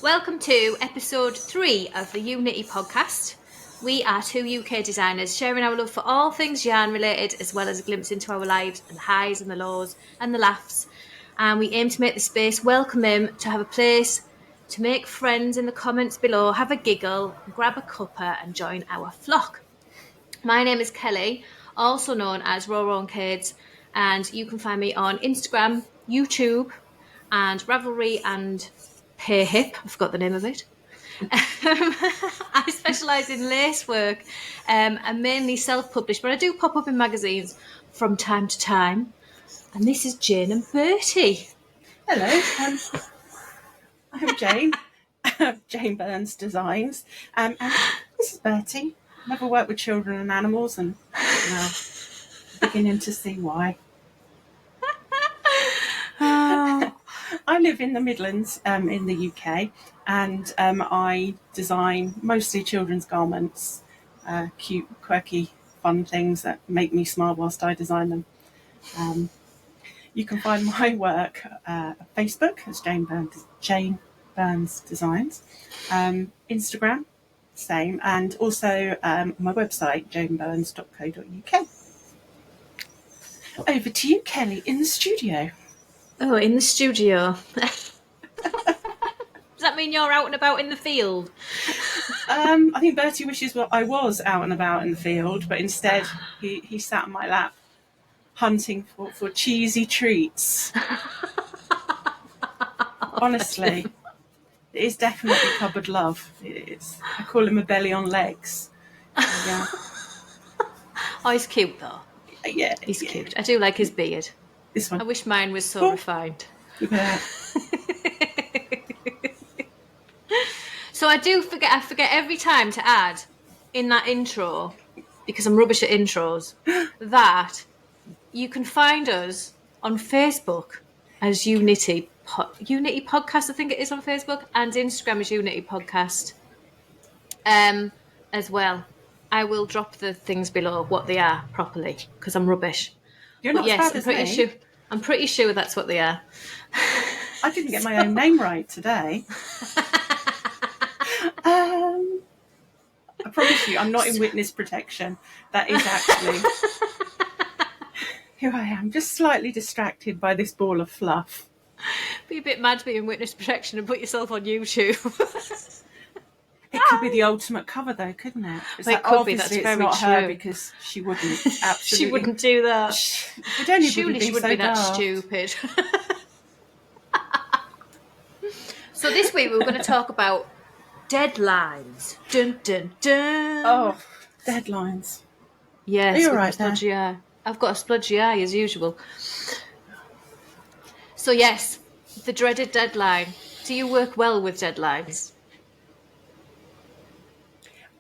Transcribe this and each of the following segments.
Welcome to episode 3 of the EweKnitty podcast. We are two UK designers sharing our love for all things yarn related, as well as a glimpse into our lives and the highs and the lows and the laughs. And we aim to make the space welcoming, to have a place to make friends in the comments below, have a giggle, grab a cuppa and join our flock. My name is Kelly, also known as Roro and Kids, and you can find me on Instagram, YouTube, and Ravelry and Payhip. I forgot the name of it. I specialise in lace work and mainly self-published, but I do pop up in magazines from time to time. And this is Jane and Bertie. Hello, I'm Jane, Jane Burns Designs, and this is Bertie. Never worked with children and animals, and now beginning to see why. I live in the Midlands in the UK, and I design mostly children's garments, cute, quirky, fun things that make me smile whilst I design them. You can find my work on Facebook as Jane Burns Designs, Instagram, same, and also my website, janeburns.co.uk. Over to you, Kelly, in the studio. Oh, in the studio. Does that mean you're out and about in the field? I think Bertie wishes I was out and about in the field, but instead he sat on my lap hunting for cheesy treats. Honestly, it is definitely cupboard love. It is. I call him a belly on legs. Yeah. Oh, he's cute though. Yeah, He's cute. I do like his beard. This one. I wish mine was so refined. Yeah. So I forget every time to add in that intro, because I'm rubbish at intros, that you can find us on Facebook as EweKnitty Podcast, I think it is on Facebook, and Instagram as EweKnitty Podcast as well. I will drop the things below, what they are properly, because I'm rubbish. You're not as bad as me. I'm pretty sure that's what they are. I didn't get my own name right today. I promise you, I'm not in witness protection. That is actually who I am. Just slightly distracted by this ball of fluff. Be a bit mad to be in witness protection and put yourself on YouTube. It could be the ultimate cover, though, couldn't it? It could be. That's very it's not true. her, because she wouldn't. Absolutely, she wouldn't do that. Surely she wouldn't be that stupid. So this week we were going to talk about deadlines. Dun dun dun. Oh, deadlines. Yes, are you all right there? Eye. I've got a spludgy eye as usual. So yes, the dreaded deadline. Do you work well with deadlines?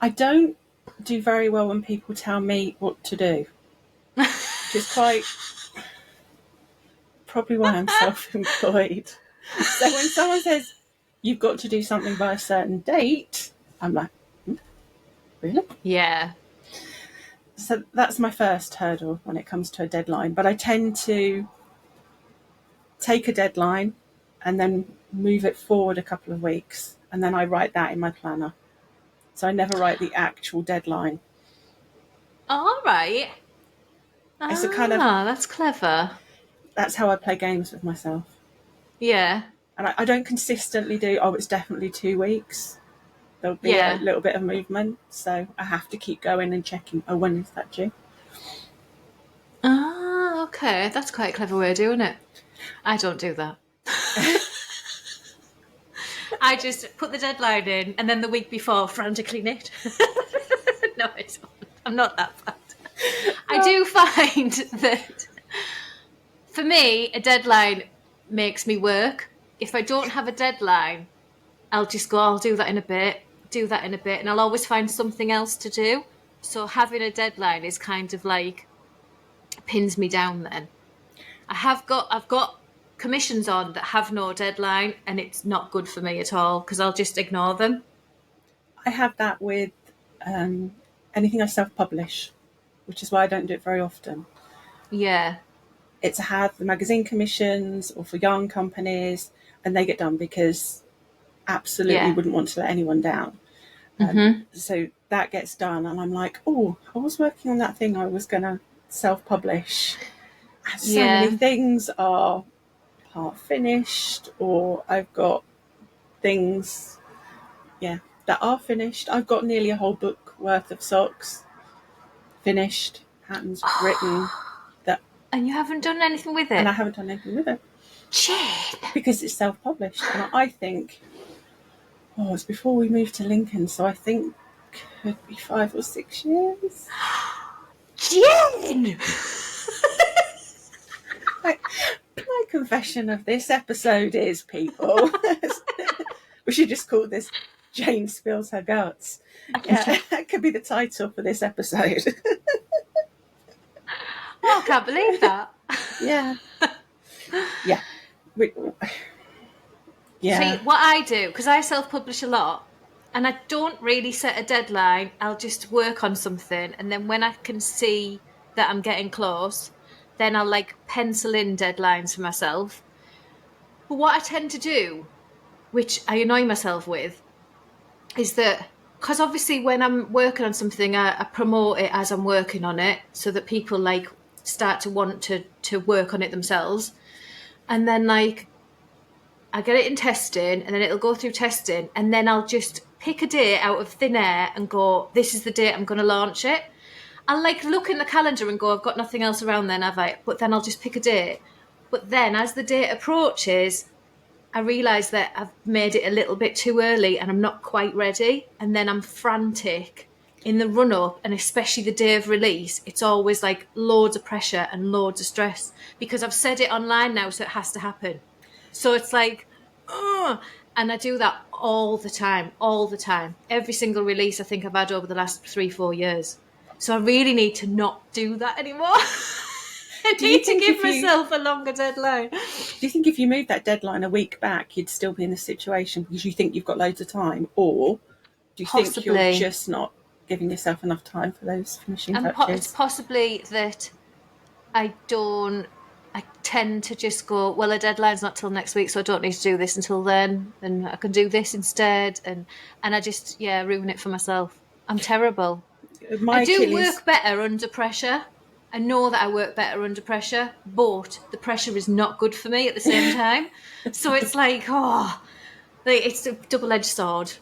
I don't do very well when people tell me what to do, which is probably why I'm self-employed. So when someone says, you've got to do something by a certain date, I'm like, really? Yeah. So that's my first hurdle when it comes to a deadline. But I tend to take a deadline and then move it forward a couple of weeks, and then I write that in my planner. So I never write the actual deadline. All right. It's a kind of, that's clever. That's how I play games with myself. Yeah. And I don't consistently do, it's definitely 2 weeks. There'll be a little bit of movement. So I have to keep going and checking, when is that due? Okay. That's quite a clever way of doing it. I don't do that. I just put the deadline in and then the week before frantically knit. No, I'm not that bad. I do find that for me, a deadline makes me work. If I don't have a deadline, I'll just go, I'll do that in a bit, and I'll always find something else to do. So having a deadline is kind of like pins me down then. I've got commissions on that have no deadline, and it's not good for me at all because I'll just ignore them. I have that with anything I self-publish, which is why I don't do it very often. Yeah. It's to have the magazine commissions or for yarn companies, and they get done because absolutely wouldn't want to let anyone down. So that gets done, and I'm like, oh, I was working on that thing I was going to self-publish. And so many things are part finished, or I've got things, that are finished. I've got nearly a whole book worth of socks finished, patterns written. And you haven't done anything with it? And I haven't done anything with it. Jane! Because it's self-published. And I think, it's before we moved to Lincoln, so I think could be 5 or 6 years. Jane! My confession of this episode is, people, we should just call this Jane Spills Her Guts. Yeah, that could be the title for this episode. Oh, I can't believe that. Yeah. Yeah. See, what I do, because I self-publish a lot, and I don't really set a deadline, I'll just work on something, and then when I can see that I'm getting close, then I'll like pencil in deadlines for myself. But what I tend to do, which I annoy myself with, is that, because obviously when I'm working on something, I promote it as I'm working on it, so that people like start to want to work on it themselves. And then like I get it in testing, and then it'll go through testing, and then I'll just pick a date out of thin air and go, this is the date I'm going to launch it. I'll like look in the calendar and go, I've got nothing else around then, have I? But then I'll just pick a date. But then as the date approaches, I realise that I've made it a little bit too early and I'm not quite ready. And then I'm frantic in the run-up, and especially the day of release. It's always like loads of pressure and loads of stress because I've said it online now, so it has to happen. So it's like, and I do that all the time. Every single release I think I've had over the last 3-4 years. So I really need to not do that anymore. I need to give myself a longer deadline. Do you think if you moved that deadline a week back, you'd still be in this situation because you think you've got loads of time? Or do you think you're just not giving yourself enough time for those finishing touches? It's possibly that I tend to just go, well, a deadline's not till next week, so I don't need to do this until then, and I can do this instead, and I just ruin it for myself. I'm terrible. I do work better under pressure. I know that I work better under pressure, but the pressure is not good for me at the same time. So it's like, it's a double-edged sword.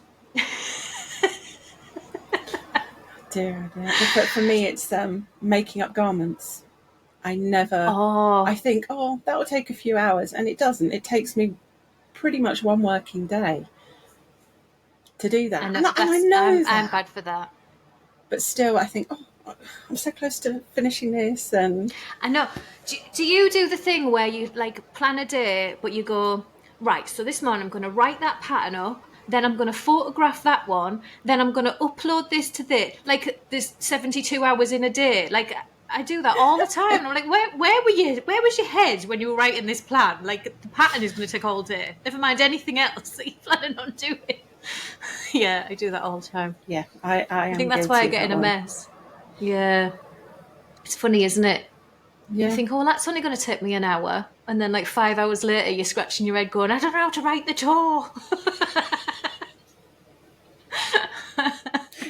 Dear. But for me, it's making up garments. I think, that will take a few hours, and it doesn't. It takes me pretty much one working day to do that. And I know that. I'm bad for that. But still, I think, I'm so close to finishing this. And I know. Do you do the thing where you like plan a day, but you go, right, so this morning I'm going to write that pattern up, then I'm going to photograph that one, then I'm going to upload this to this. Like there's 72 hours in a day. Like I do that all the time. And I'm like, where were you? Where was your head when you were writing this plan? Like the pattern is going to take all day. Never mind anything else that you're planning on doing. Yeah, I do that all the time. Yeah, I think that's why I get in a mess. Yeah. It's funny, isn't it? Yeah. You think, that's only going to take me an hour. And then like 5 hours later, you're scratching your head going, I don't know how to write the toe.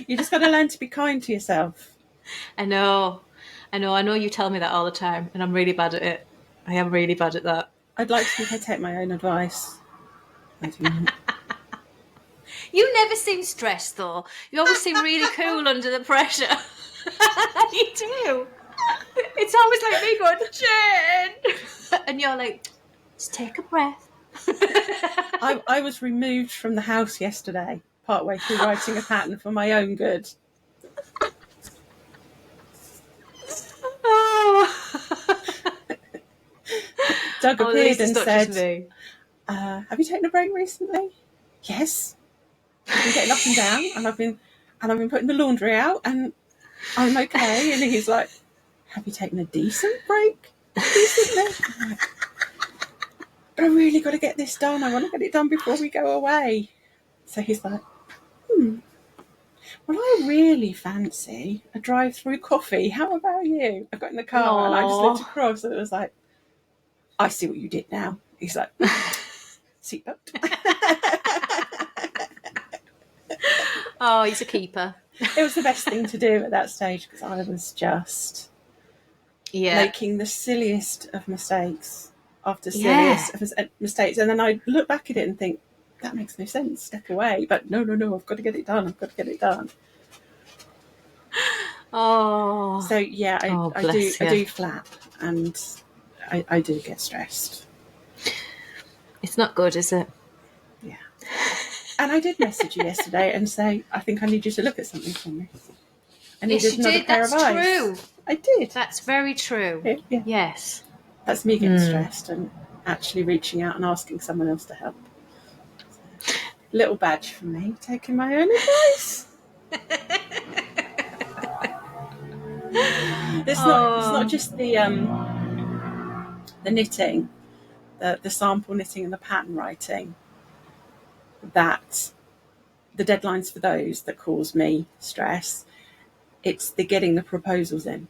You just got to learn to be kind to yourself. I know you tell me that all the time, and I'm really bad at it. I am really bad at that. I'd like to think I take my own advice. I do not. You never seem stressed, though. You always seem really cool under the pressure. You do. It's always like me going, Jen! And you're like, just take a breath. I was removed from the house yesterday, partway through writing a pattern for my own good. Doug appeared and said, have you taken a break recently? Yes. I've been getting up and down, and I've been putting the laundry out, and I'm okay. And he's like, have you taken a decent break recently? I'm like, but I really got to get this done. I want to get it done before we go away. So he's like, well, I really fancy a drive-through coffee. How about you? I got in the car and I just looked across, and it was like, I see what you did now. He's like, seatbelt. Oh, he's a keeper. It was the best thing to do at that stage because I was just making the silliest of mistakes after silliest of mistakes. And then I look back at it and think, that makes no sense, step away. But no, I've got to get it done. Oh. So yeah, I do flap and I do get stressed. It's not good, is it? Yeah. And I did message you yesterday and say, I think I need you to look at something for me. Yes, you did. That's true. I did. That's very true. Yeah. Yes. That's me getting stressed and actually reaching out and asking someone else to help. So, little badge for me, taking my own advice. It's not just the knitting, the sample knitting and the pattern writing. That the deadlines for those that cause me stress. It's the getting the proposals in.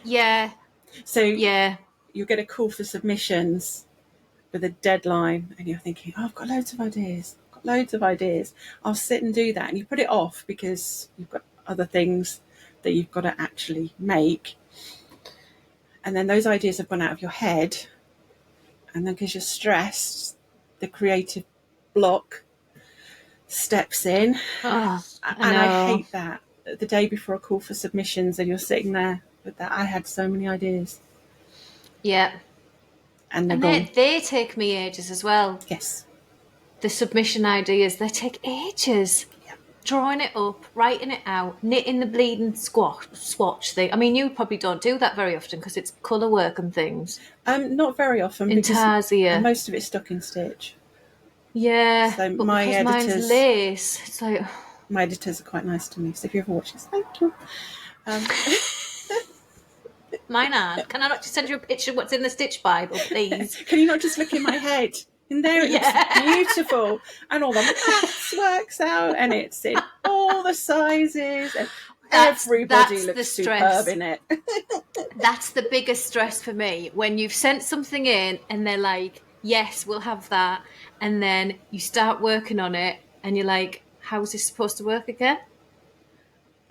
Yeah. So you'll get a call for submissions with a deadline and you're thinking, oh, I've got loads of ideas. I'll sit and do that. And you put it off because you've got other things that you've got to actually make. And then those ideas have gone out of your head. And then because you're stressed, the creative block steps in. Oh, I hate that. The day before a call for submissions and you're sitting there with that. I had so many ideas. Yeah. And they take me ages as well. Yes. The submission ideas, they take ages. Yeah. Drawing it up, writing it out, knitting the bleeding swatch thing. I mean, you probably don't do that very often because it's colour work and things. Not very often. Intarsia. Most of it's stuck in stitch. Yeah, so but my because editors, mine's lace, it's like... My editors are quite nice to me, so if you ever watch this, thank you. Mine aren't. Can I not just send you a picture of what's in the Stitch Bible, please? Can you not just look in my head? In there it looks beautiful. And all the maths works out and it's in all the sizes and everybody looks superb in it. That's the biggest stress for me. When you've sent something in and they're like, yes, we'll have that. And then you start working on it and you're like, how is this supposed to work again?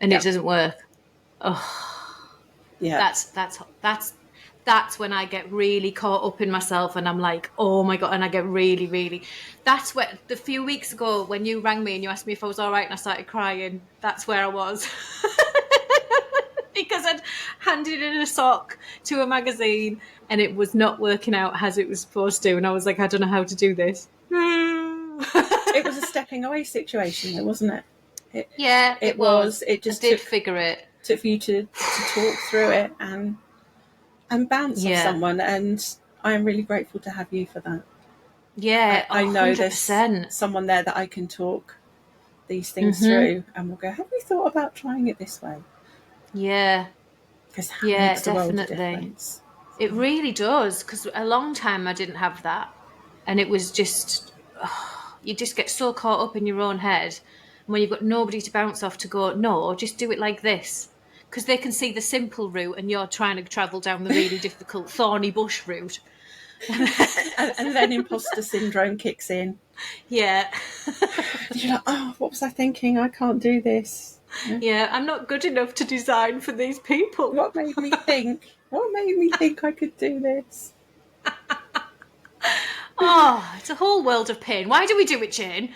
And it doesn't work. Oh. Yeah. That's when I get really caught up in myself and I'm like, oh my God, and I get really, really... That's where, the few weeks ago when you rang me and you asked me if I was all right and I started crying, that's where I was. Because I'd handed in a sock to a magazine and it was not working out as it was supposed to. And I was like, I don't know how to do this. It was a stepping away situation though, wasn't it? It was. It just figure it. Took for you to talk through it and bounce off someone, and I am really grateful to have you for that. Yeah, I know 100%. There's someone there that I can talk these things through, and we'll go, have we thought about trying it this way? Yeah. Because that makes the world of difference. It really does, because a long time I didn't have that, and it was just, you just get so caught up in your own head. When you've got nobody to bounce off to go, no, just do it like this. Because they can see the simple route and you're trying to travel down the really difficult thorny bush route. and then imposter syndrome kicks in. Yeah. You're like, oh, what was I thinking? I can't do this. Yeah, I'm not good enough to design for these people. What made me think I could do this? Oh, it's a whole world of pain. Why do we do it, Jane?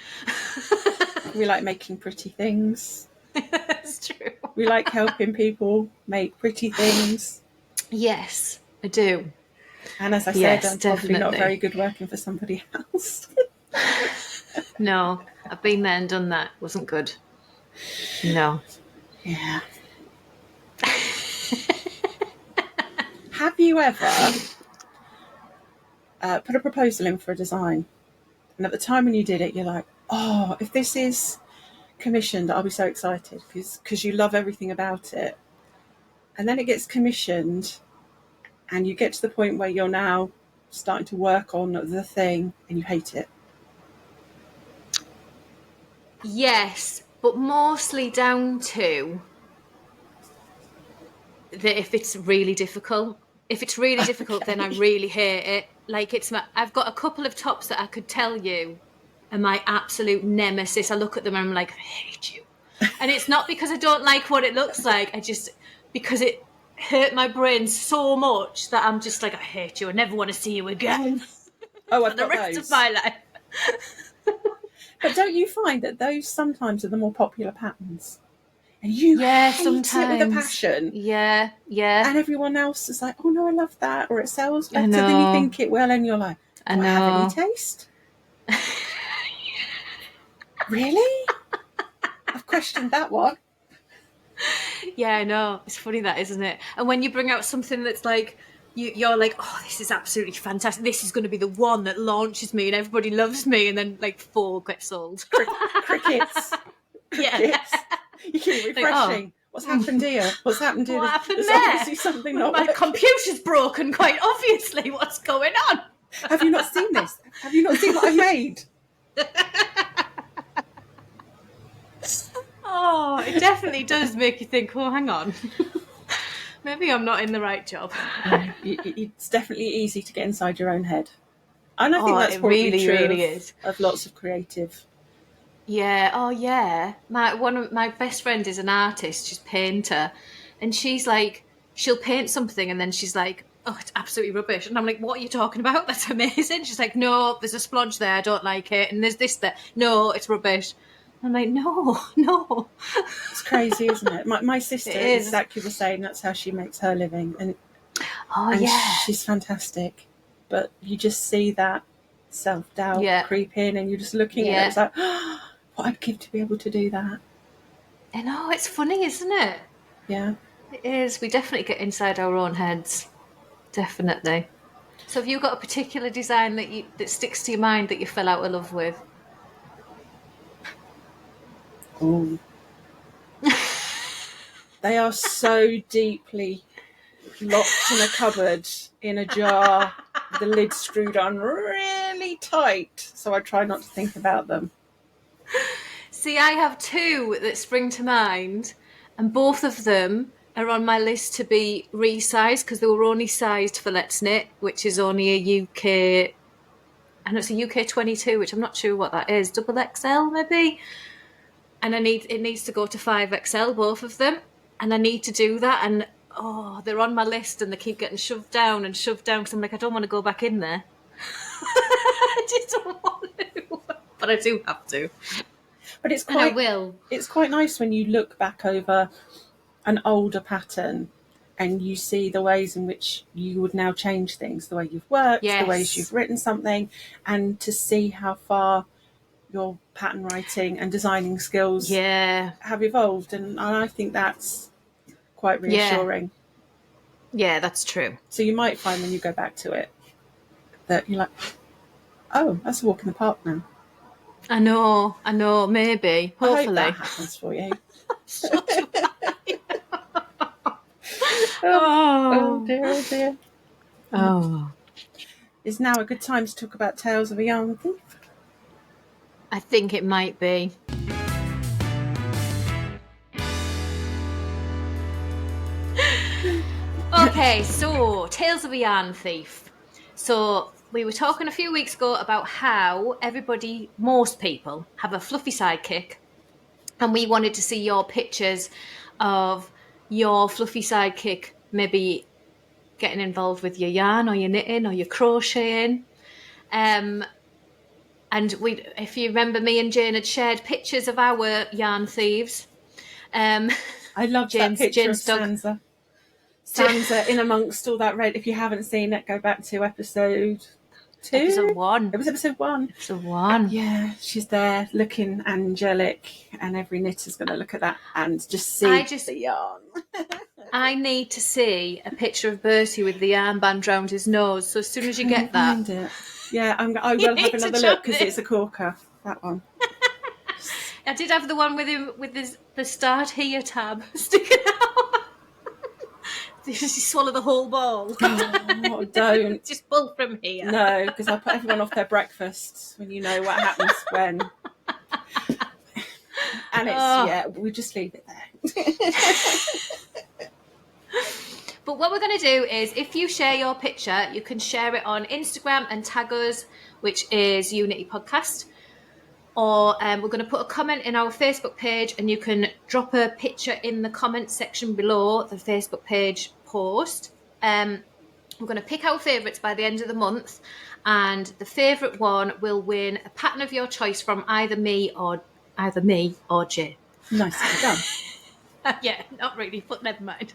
We like making pretty things. That's true. We like helping people make pretty things. Yes, I do. And as I said, I'm probably not very good working for somebody else. No, I've been there and done that. Wasn't good. No. Yeah. Have you ever put a proposal in for a design, and at the time when you did it, you're like, oh, if this is commissioned, I'll be so excited because you love everything about it. And then it gets commissioned and you get to the point where you're now starting to work on the thing and you hate it. Yes, but mostly down to that if it's really difficult. If it's really difficult, then I really hate it. Like I've got a couple of tops that I could tell you are my absolute nemesis. I look at them and I'm like, I hate you. And it's not because I don't like what it looks like. Because it hurt my brain so much that I'm just like, I hate you. I never want to see you again. Oh, for the rest of my life. But don't you find that those sometimes are the more popular patterns? And you hate sometimes. it with a passion. Yeah. And everyone else is like, oh no, I love that, or it sells better I know. than you think it will, and you're like, do I have any taste? Really? I've questioned that one. Yeah, I know. It's funny that, isn't it? And when you bring out something that's like, you're like, oh, this is absolutely fantastic. This is going to be the one that launches me and everybody loves me. And then like 4 get sold. Crickets. Yeah. You keep refreshing. Like, What's happened here? What's happened here? What happened There's there? obviously something not My working. computer's broken, quite obviously. What's going on? Have you not seen this? Have you not seen what I made? Oh, it definitely does make you think, oh, hang on. Maybe I'm not in the right job. It's definitely easy to get inside your own head. And I think that's probably really, true really is. Of lots of creative. Yeah, oh yeah. My best friend is an artist, she's a painter, and she's like, she'll paint something and then she's like, oh, it's absolutely rubbish. And I'm like, what are you talking about? That's amazing. She's like, no, there's a splodge there, I don't like it. And there's this there. No, it's rubbish. I'm like, no. It's crazy, isn't it? My sister is exactly the same. That's how she makes her living. And she's fantastic. But you just see that self-doubt creep in and you're just looking at it. It's like, oh, what I'd give to be able to do that. I know, it's funny, isn't it? Yeah. It is. We definitely get inside our own heads. Definitely. So have you got a particular design that sticks to your mind that you fell out of love with? Oh. They are so deeply locked in a cupboard, in a jar, with the lid screwed on really tight, so I try not to think about them. See, I have 2 that spring to mind, and both of them are on my list to be resized because they were only sized for Let's Knit, which is only a UK, and it's a UK 22, which I'm not sure what that is, double XL maybe. And it needs to go to 5XL, both of them, and I need to do that. And they're on my list, and they keep getting shoved down because I'm like, I don't want to go back in there. I just don't want to, but I do have to. But I will. It's quite nice when you look back over an older pattern and you see the ways in which you would now change things, the way you've worked, the ways you've written something, and to see how far your pattern writing and designing skills have evolved. And I think that's quite reassuring. Yeah, that's true. So you might find when you go back to it that you're like, oh, that's a walk in the park now. I know, maybe. Hopefully. I hope that happens for you. Oh dear. Oh. Is now a good time to talk about Tales of a Yarn Thief? I think it might be. Okay, so Tales of a Yarn Thief. So we were talking a few weeks ago about how most people have a fluffy sidekick, and we wanted to see your pictures of your fluffy sidekick, maybe getting involved with your yarn or your knitting or your crocheting. And if you remember, me and Jane had shared pictures of our yarn thieves. I love that picture of Sansa. Sansa in amongst all that red. If you haven't seen it, go back to episode 2. Episode 1. It was episode 1. Episode 1. Yeah, she's there looking angelic, and every knitter's going to look at that and just see the yarn. I need to see a picture of Bertie with the armband round his nose. So as soon as you get that, find it. Yeah, I will have another look because it's a corker. That one. I did have the one with him with the start here tab sticking out. Did you swallow the whole ball? Oh, don't. Just pull from here. No, because I put everyone off their breakfasts when you know what happens when. And we just leave it there. But what we're going to do is, if you share your picture, you can share it on Instagram and tag us, which is EweKnitty Podcast. or we're going to put a comment in our Facebook page, and you can drop a picture in the comment section below the Facebook page post. We're going to pick our favourites by the end of the month, and the favourite one will win a pattern of your choice from either me or Jay. Nicely done. Yeah, not really, but never mind.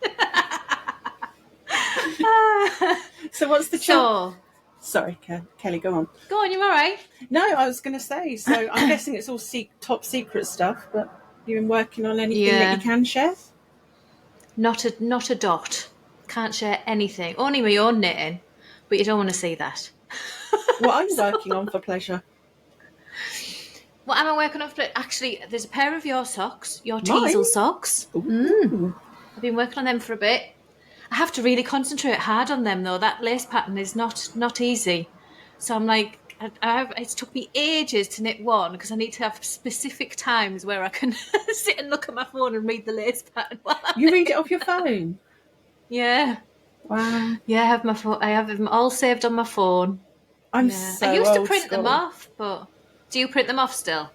So what's the Sorry, Kelly, go on. Go on, you all right? No, I was going to say, so I'm guessing it's all top secret stuff, but you've been working on anything that you can share? Not a dot. Can't share anything. Only my own knitting, but you don't want to see that. What are you working on for pleasure? What am I working on for? Actually, there's a pair of your socks, your Teasel socks. I've been working on them for a bit. I have to really concentrate hard on them, though. That lace pattern is not easy. So I'm like, it took me ages to knit one because I need to have specific times where I can sit and look at my phone and read the lace pattern. You read it off your phone? Yeah. Wow. Yeah, I have them all saved on my phone. I used to print them off, but do you print them off still?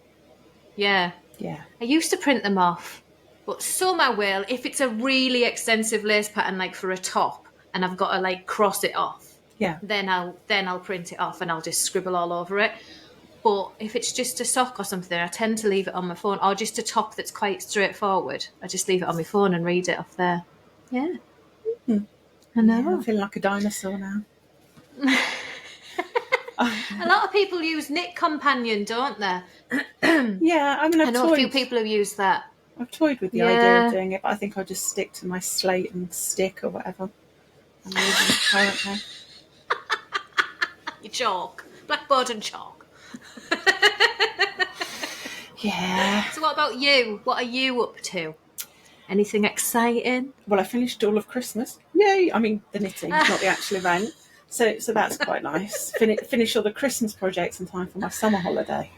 Yeah. Yeah. I used to print them off. But some I will, if it's a really extensive lace pattern, like for a top, and I've got to like cross it off. Yeah. Then I'll print it off and I'll just scribble all over it. But if it's just a sock or something, I tend to leave it on my phone, or just a top that's quite straightforward. I just leave it on my phone and read it off there. Yeah. Mm-hmm. I know. Yeah, I'm feeling like a dinosaur now. A lot of people use Knit Companion, don't they? Yeah, I mean, I know a few people who use that. I've toyed with the idea of doing it, but I think I'll just stick to my slate and stick or whatever I'm using currently. Your chalk. Blackboard and chalk. Yeah. So what about you? What are you up to? Anything exciting? Well, I finished all of Christmas. Yay! I mean, the knitting, not the actual event. So that's quite nice. Finish all the Christmas projects in time for my summer holiday.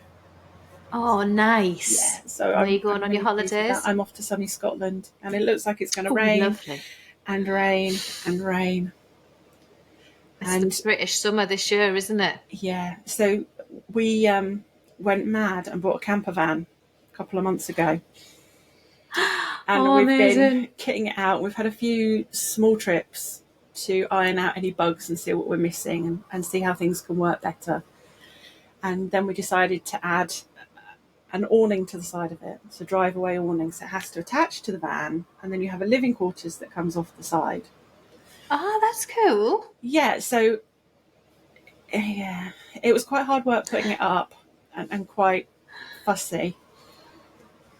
Oh, nice. Yeah. So where are you going on your holidays? I'm off to sunny Scotland, and it looks like it's going to rain. Lovely. And rain and rain. It's the British summer this year, isn't it? Yeah. So we went mad and bought a camper van a couple of months ago. And we've been kitting it out. We've had a few small trips to iron out any bugs and see what we're missing and see how things can work better. And then we decided to add an awning to the side of it. So drive-away awning. So it has to attach to the van, and then you have a living quarters that comes off the side. Oh, that's cool. Yeah, so yeah, it was quite hard work putting it up and quite fussy.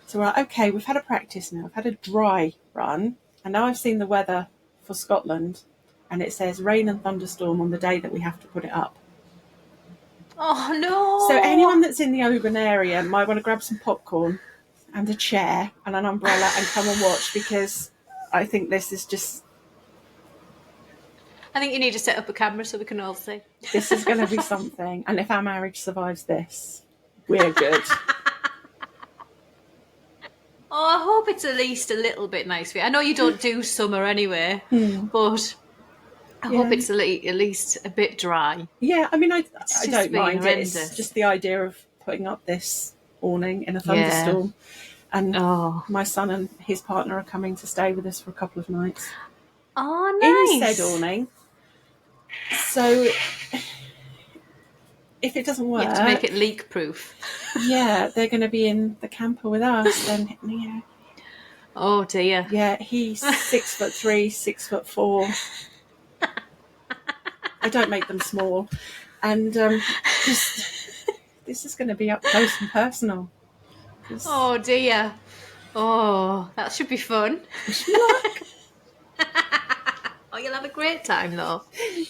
So we're like, okay, we've had a practice now. We've had a dry run, and now I've seen the weather for Scotland, and it says rain and thunderstorm on the day that we have to put it up. Oh, no. So anyone that's in the Oban area might want to grab some popcorn and a chair and an umbrella and come and watch, because I think this is just... I think you need to set up a camera so we can all see. This is going to be something. And if our marriage survives this, we're good. Oh, I hope it's at least a little bit nice for you. I know you don't do summer anyway, but I hope it's at least a bit dry. Yeah, I mean, I don't mind it. It's just the idea of putting up this awning in a thunderstorm. Yeah. And my son and his partner are coming to stay with us for a couple of nights. Oh, nice. In said awning. So if it doesn't work... You have to make it leak-proof. Yeah, they're going to be in the camper with us. And, yeah. Oh, dear. Yeah, he's 6'3", 6'4". I don't make them small. And this is going to be up close and personal. Oh, dear. Oh, that should be fun. Wish me luck. Oh, you'll have a great time, though.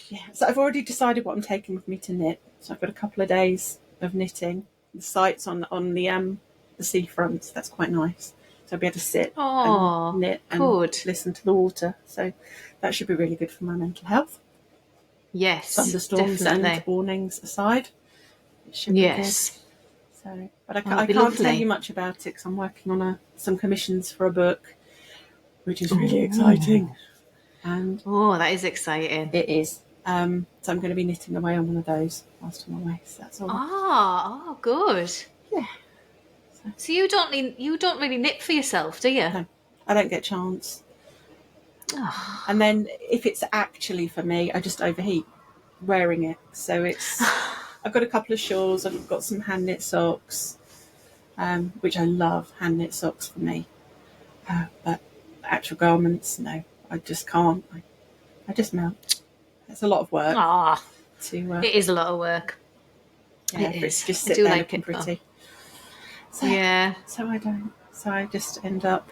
Yeah, so I've already decided what I'm taking with me to knit. So I've got a couple of days of knitting. The site's on the seafront, so that's quite nice. So I'll be able to sit and knit and listen to the water. So that should be really good for my mental health. Yes, thunderstorms definitely. And awnings aside, it should be good. So, but I can't tell you much about it because I'm working on some commissions for a book, which is really exciting. And that is exciting. It is. So I'm going to be knitting away on one of those whilst I'm away. So that's all. Oh, good. Yeah. So you don't really knit for yourself, do you? No, I don't get a chance. Oh. And then if it's actually for me, I just overheat wearing it. So I've got a couple of shawls, I've got some hand knit socks, which I love, hand knit socks for me. But actual garments, no, I just can't. I just melt. It's a lot of work. It is a lot of work. Yeah, it is. Just I sit do there like looking it, pretty. So, yeah. So I don't. So I just end up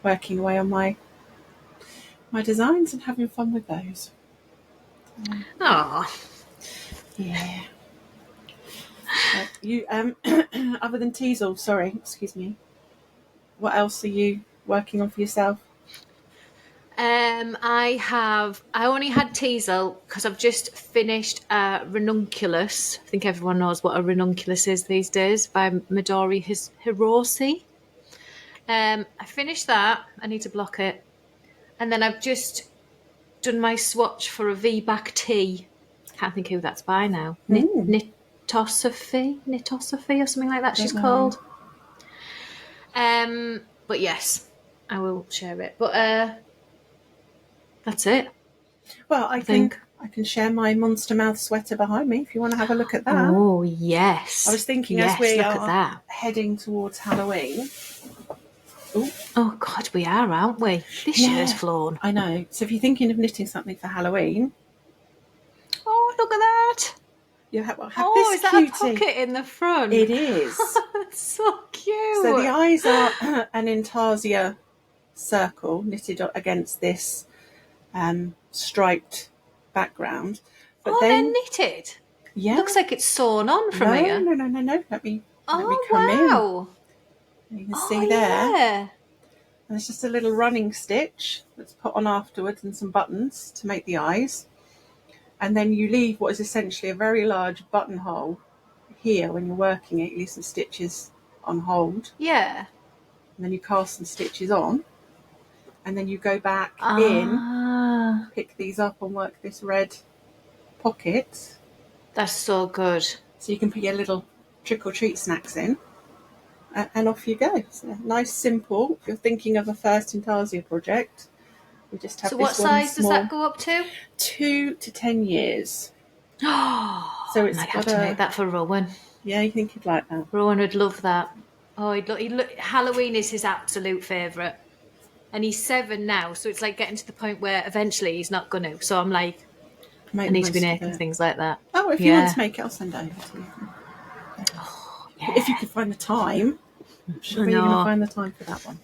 working away on my designs and having fun with those. Yeah. You other than Teasel, sorry, excuse me. What else are you working on for yourself? I only had Teasel because I've just finished Ranunculus. I think everyone knows what a ranunculus is these days, by Midori Hirose. I finished that. I need to block it. And then I've just done my swatch for a V-back tee. Can't think who that's by now. Knitosophy or something like that she's called. But yes, I will share it. But that's it. Well, I think I can share my monster mouth sweater behind me if you want to have a look at that. Oh yes. I was thinking as we are heading towards Halloween. Ooh. Oh God, we are, aren't we? This year's flown. I know. So if you're thinking of knitting something for Halloween, oh look at that! You have this is that Cutie. A pocket in the front? It is. That's so cute. So the eyes are an intarsia circle knitted against this striped background. But they're knitted. Yeah. Looks like it's sewn on from here. No. Let me come in. You can see there. Yeah. And there's just a little running stitch that's put on afterwards and some buttons to make the eyes. And then you leave what is essentially a very large buttonhole here when you're working it. You leave some stitches on hold. Yeah. And then you cast some stitches on. And then you go back in, pick these up and work this red pocket. That's so good. So you can put your little trick-or-treat snacks in. And off you go. So nice, simple. If you're thinking of a first Intarsia project, we just have. So what size does that go up to? 2 to 10 years. Oh, so it's might have to make that for Rowan. Yeah, you think he'd like that? Rowan would love that. Oh, Halloween is his absolute favourite, and he's 7 now. So it's like getting to the point where eventually he's not going to. So I'm like, I need to be making things like that. Oh, if you want to make it, I'll send it over to you. Yeah. If you can find the time. I'm sure you're going to find the time for that one.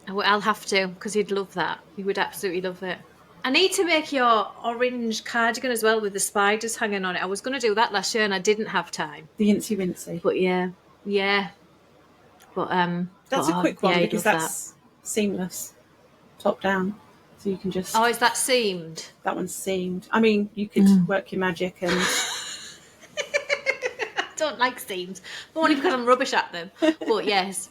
I'll have to, because he'd love that. He would absolutely love it. I need to make your orange cardigan as well with the spiders hanging on it. I was going to do that last year and I didn't have time. The Incy Wincy. But yeah. But that's a quick one because that's seamless, top down. So you can just. Oh, is that seamed? That one's seamed. I mean, you could work your magic and. I don't like seams, only because I'm rubbish at them. But yes.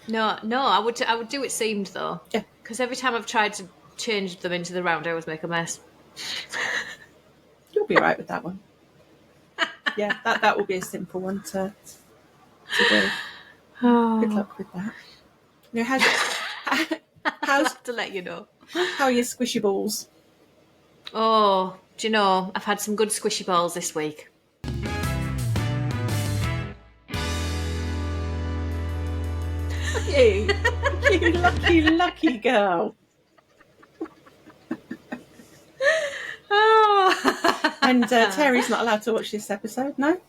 No, I would do it seamed though. Yeah. Because every time I've tried to change them into the round, I always make a mess. You'll be right with that one. Yeah, that will be a simple one to do. Oh. Good luck with that. Now, how's to let you know. How are your squishy balls? Oh, do you know, I've had some good squishy balls this week. You lucky girl. Oh. And Terry's not allowed to watch this episode, no?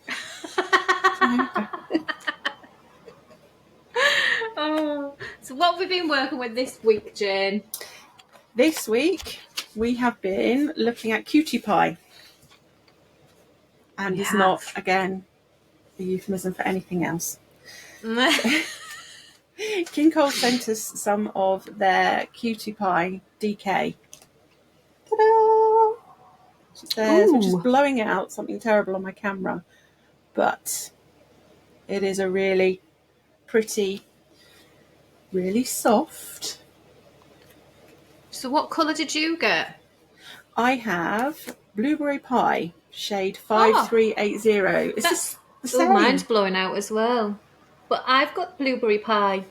Oh. So what have we been working with this week, Jane? This week we have been looking at Cutie pie. And it's not, again, a euphemism for anything else. King Cole sent us some of their Cutie pie DK. Ta-da! Theirs, which is blowing out something terrible on my camera. But it is a really pretty, really soft. So what colour did you get? I have Blueberry Pie, shade 5380. Is this the same? Mine's blowing out as well. But I've got blueberry pie.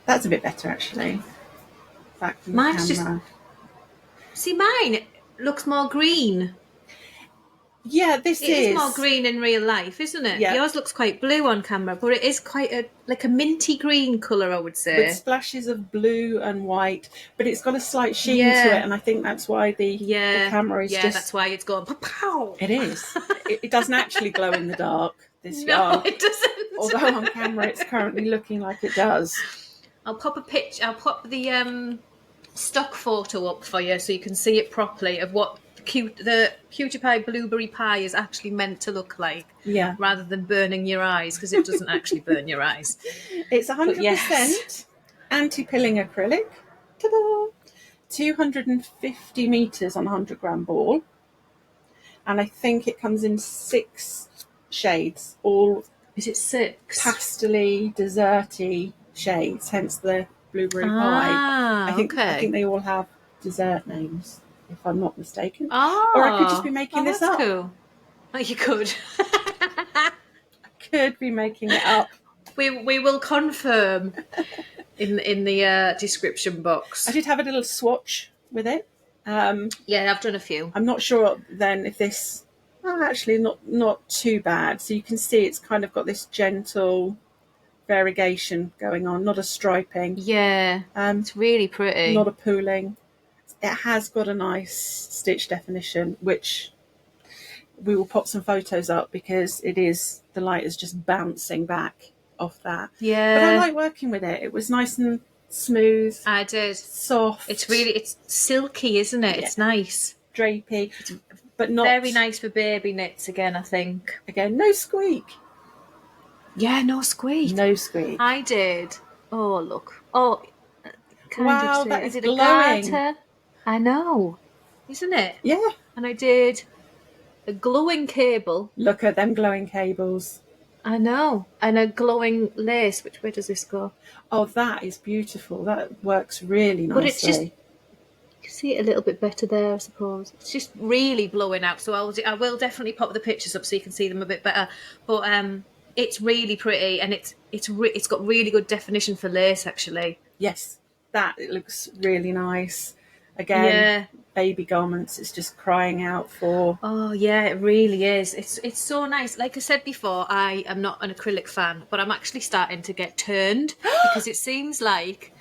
That's a bit better, actually. Back from the Mine's camera. See, mine looks more green. Yeah, this It is more green in real life, isn't it? Yeah. Yours looks quite blue on camera, but it is quite a minty green colour, I would say. With splashes of blue and white, but it's got a slight sheen to it, and I think that's why the camera is just... that's why it's going pow. It is. It doesn't actually glow in the dark, this No, yarn. it doesn't. Although on camera it's currently looking like it does. I'll pop the stock photo up for you so you can see it properly of what the Cutie Pie blueberry pie is actually meant to look like. Yeah. Rather than burning your eyes, because it doesn't actually burn your eyes. It's 100% anti-pilling acrylic. Ta-da! 250 metres on a 100-gram ball. And I think it comes in 6 shades, all... Is it 6? Pastel-y, desserty shades, hence the blueberry pie. I think they all have dessert names, if I'm not mistaken. Oh, or I could just be making this up. Cool. Oh, you could. I could be making it up. We will confirm in the description box. I did have a little swatch with it. Yeah, I've done a few. I'm not sure then if this... Oh, actually, not too bad. So you can see it's kind of got this gentle variegation going on, not a striping. Yeah, it's really pretty. Not a pooling. It has got a nice stitch definition, which we will pop some photos up because the light is just bouncing back off that. Yeah. But I like working with it. It was nice and smooth. I did. Soft. It's silky, isn't it? Yeah. It's nice. Drapey. But not... Very nice for baby knits again, I think. Again, no squeak. Yeah, no squeak. No squeak. I did. Oh, look. Oh, wow, that is glowing. A garter? I know. Isn't it? Yeah. And I did a glowing cable. Look at them glowing cables. I know. And a glowing lace. Which way does this go? Oh, that is beautiful. That works really nicely. But it's just... You can see it a little bit better there, I suppose. It's just really blowing out. So I will definitely pop the pictures up so you can see them a bit better. But it's really pretty, and it's got really good definition for lace, actually. Yes, it looks really nice. Again, baby garments, it's just crying out for... Oh, yeah, it really is. It's so nice. Like I said before, I am not an acrylic fan, but I'm actually starting to get turned because it seems like...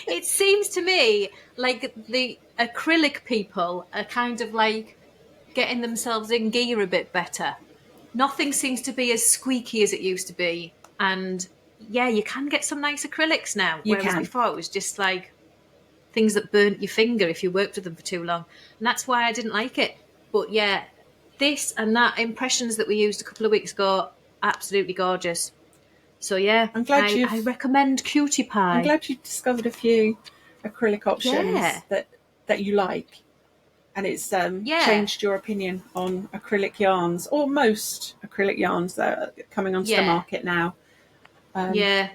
It seems to me like the acrylic people are kind of like getting themselves in gear a bit better. Nothing seems to be as squeaky as it used to be. And yeah, you can get some nice acrylics now. Whereas before it was just like things that burnt your finger if you worked with them for too long. And that's why I didn't like it. But yeah, this and that impressions that we used a couple of weeks ago, absolutely gorgeous. So yeah, I recommend Cutie Pie. I'm glad you discovered a few acrylic options that you like. And it's changed your opinion on acrylic yarns, or most acrylic yarns that are coming onto the market now. They're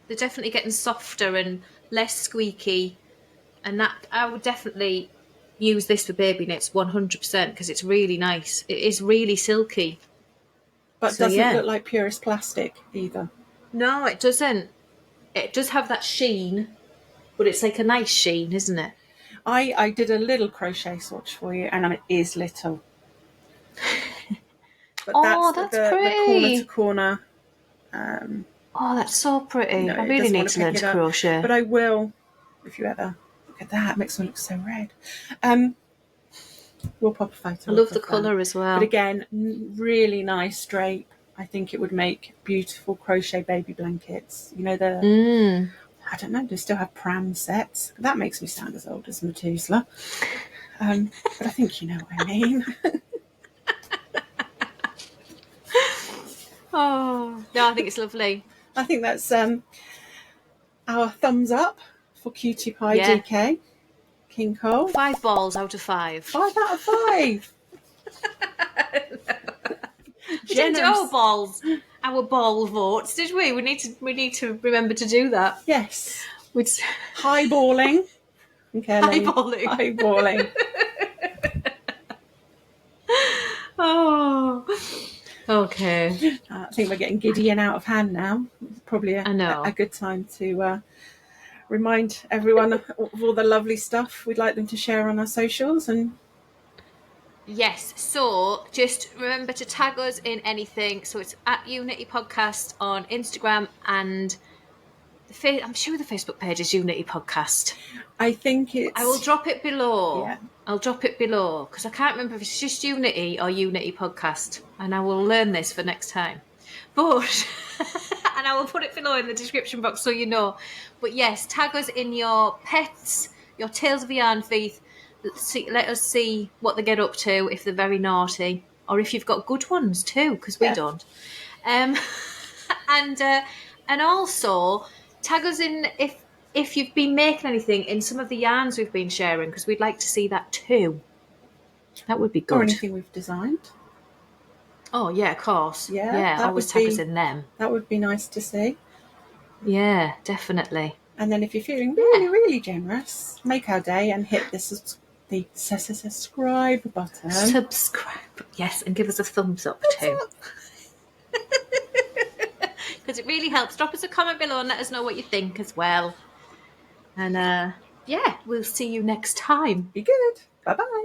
definitely getting softer and less squeaky. And that I would definitely use this for baby knits 100% because it's really nice. It is really silky. But doesn't look like purest plastic either. No, it doesn't. It does have that sheen, but it's like a nice sheen, isn't it? I did a little crochet swatch for you, and it is little. But that's pretty. The corner to corner. That's so pretty. I really need to learn to crochet. But I will, if you ever look at that. It makes me look so red. We'll pop a photo. I love the colour as well. But again, really nice drape. I think it would make beautiful crochet baby blankets. You know, I don't know, they still have pram sets. That makes me sound as old as Methuselah. But I think you know what I mean. Oh, no, I think it's lovely. I think that's our thumbs up for Cutie Pie DK. King Cole. 5 balls out of 5. 5 out of 5. We didn't do our ball votes, did we? We need to remember to do that. Yes. With highballing. Okay. Highballing. Oh. Okay. too. I think we're getting giddy and out of hand now. It's probably I know. a good time to remind everyone of all the lovely stuff we'd like them to share on our socials. And Yes, so just remember to tag us in anything. So it's at EweKnitty Podcast on Instagram, and I'm sure the Facebook page is EweKnitty Podcast. I think it's... I will drop it below. Yeah. I'll drop it below because I can't remember if it's just EweKnitty or EweKnitty Podcast, and I will learn this for next time. But and I will put it below in the description box so you know. But yes, tag us in your pets, your Tales of Yarn Thief. Let us see what they get up to if they're very naughty, or if you've got good ones too, because we don't. And also tag us in if you've been making anything in some of the yarns we've been sharing, because we'd like to see that too. That would be good. Or anything we've designed. Oh yeah, of course. Yeah, always tag us in them. That would be nice to see. Yeah, definitely. And then if you're feeling really, really generous, make our day and hit the subscribe button. Subscribe, yes, and give us a thumbs up too. Because it really helps. Drop us a comment below and let us know what you think as well. And yeah, we'll see you next time. Be good. Bye-bye.